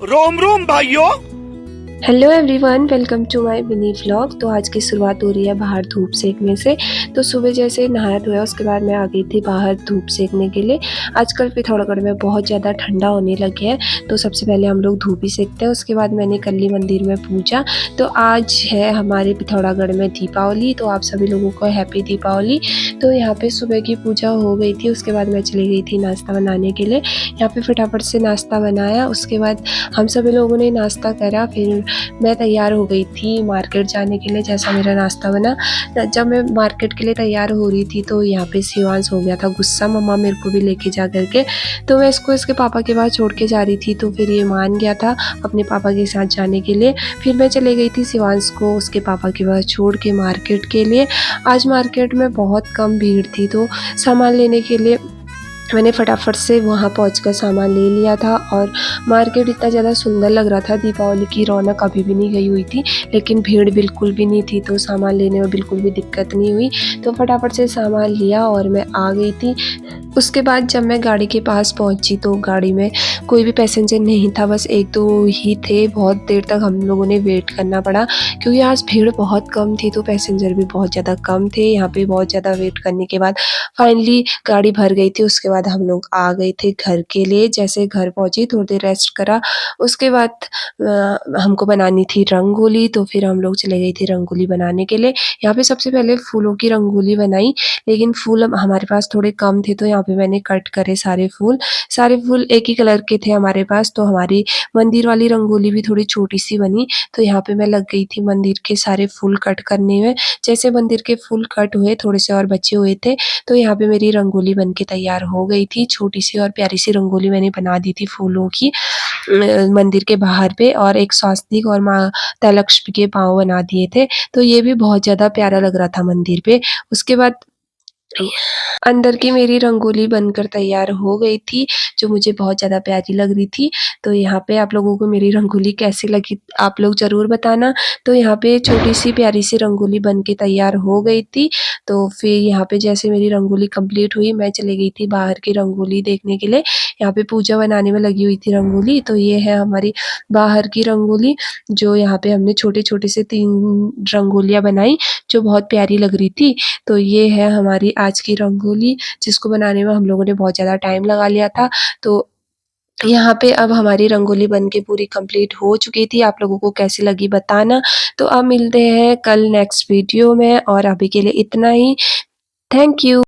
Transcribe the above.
रोम रोम भाइयों। Hello everyone, welcome to my mini vlog. तो आज की शुरुआत हो रही है बाहर धूप सेकने से। तो सुबह जैसे नहाया धोया उसके बाद मैं आ गई थी बाहर धूप सेकने के लिए। आजकल पिथौरागढ़ में बहुत ज़्यादा ठंडा होने लग गया है, तो सबसे पहले हम लोग धूप ही सेकते हैं। उसके बाद मैंने कल्ली मंदिर में पूजा। तो आज है हमारे पिथौरागढ़ में दीपावली, तो आप सभी लोगों को हैप्पी दीपावली। तो यहाँ पे सुबह की पूजा हो गई थी, उसके बाद मैं चली गई थी नाश्ता बनाने के लिए। यहाँ पे फटाफट से नाश्ता बनाया, उसके बाद हम सभी लोगों ने नाश्ता करा। फिर मैं तैयार हो गई थी मार्केट जाने के लिए। जैसा मेरा नाश्ता बना, जब मैं मार्केट के लिए तैयार हो रही थी तो यहाँ पे शिवांश हो गया था गुस्सा, मम्मा मेरे को भी लेके जा करके। तो मैं इसको इसके पापा के पास छोड़ के जा रही थी, तो फिर ये मान गया था अपने पापा के साथ जाने के लिए। फिर मैं चले गई थी शिवांश को उसके पापा के पास छोड़ के मार्केट के लिए। आज मार्केट में बहुत कम भीड़ थी, तो सामान लेने के लिए मैंने फटाफट से वहाँ पहुँचकर सामान ले लिया था। और मार्केट इतना ज़्यादा सुंदर लग रहा था, दीपावली की रौनक अभी भी नहीं गई हुई थी, लेकिन भीड़ बिल्कुल भी नहीं थी, तो सामान लेने में बिल्कुल भी दिक्कत नहीं हुई। तो फटाफट से सामान लिया और मैं आ गई थी। उसके बाद जब मैं गाड़ी के पास पहुँची तो गाड़ी में कोई भी पैसेंजर नहीं था, बस एक दो ही थे। बहुत देर तक हम लोगों ने वेट करना पड़ा क्योंकि आज भीड़ बहुत कम थी, तो पैसेंजर भी बहुत ज़्यादा कम थे। यहाँ पे बहुत ज़्यादा वेट करने के बाद फाइनली गाड़ी भर गई थी। उसके बाद हम लोग आ गए थे घर के लिए। जैसे घर पहुँची थोड़ी देर रेस्ट करा, उसके बाद हमको बनानी थी रंगोली, तो फिर हम लोग चले गए थे रंगोली बनाने के लिए। यहाँ पे सबसे पहले फूलों की रंगोली बनाई, लेकिन फूल हमारे पास थोड़े कम थे, तो यहाँ पे मैंने कट करे सारे फूल एक ही कलर के थे हमारे पास। तो हमारी मंदिर वाली रंगोली भी थोड़ी छोटी सी बनी। तो यहाँ पे मैं लग गई थी मंदिर के सारे फूल कट करने में। जैसे मंदिर के फूल कट हुए, थोड़े से और बचे हुए थे, तो यहाँ पे मेरी रंगोली बनके तैयार हो गई थी। छोटी सी और प्यारी सी रंगोली मैंने बना दी थी फूलों की मंदिर के बाहर पे, और एक स्वास्तिक और माता लक्ष्मी के पाँव बना दिए थे। तो ये भी बहुत ज़्यादा प्यारा लग रहा था मंदिर पे। उसके बाद अंदर की मेरी रंगोली बनकर तैयार हो गई थी, जो मुझे बहुत ज़्यादा प्यारी लग रही थी। तो यहाँ पे आप लोगों को मेरी रंगोली कैसी लगी आप लोग ज़रूर बताना। तो यहाँ पे छोटी-सी प्यारी-सी रंगोली बन के तैयार हो गई थी। तो फिर यहाँ पे जैसे मेरी रंगोली कंप्लीट हुई, मैं चली गई थी बाहर की रंगोली देखने के लिए। यहाँ पे पूजा बनाने में लगी हुई थी रंगोली। तो ये है हमारी बाहर की रंगोली, जो यहाँ पे हमने छोटे-छोटे से 3 रंगोलियाँ बनाई, जो बहुत प्यारी लग रही थी। तो ये है हमारी आज की रंगोली, जिसको बनाने में हम लोगों ने बहुत ज़्यादा टाइम लगा लिया था। तो यहाँ पे अब हमारी रंगोली बन के पूरी कंप्लीट हो चुकी थी। आप लोगों को कैसी लगी बताना। तो अब मिलते हैं कल नेक्स्ट वीडियो में, और अभी के लिए इतना ही। Thank you.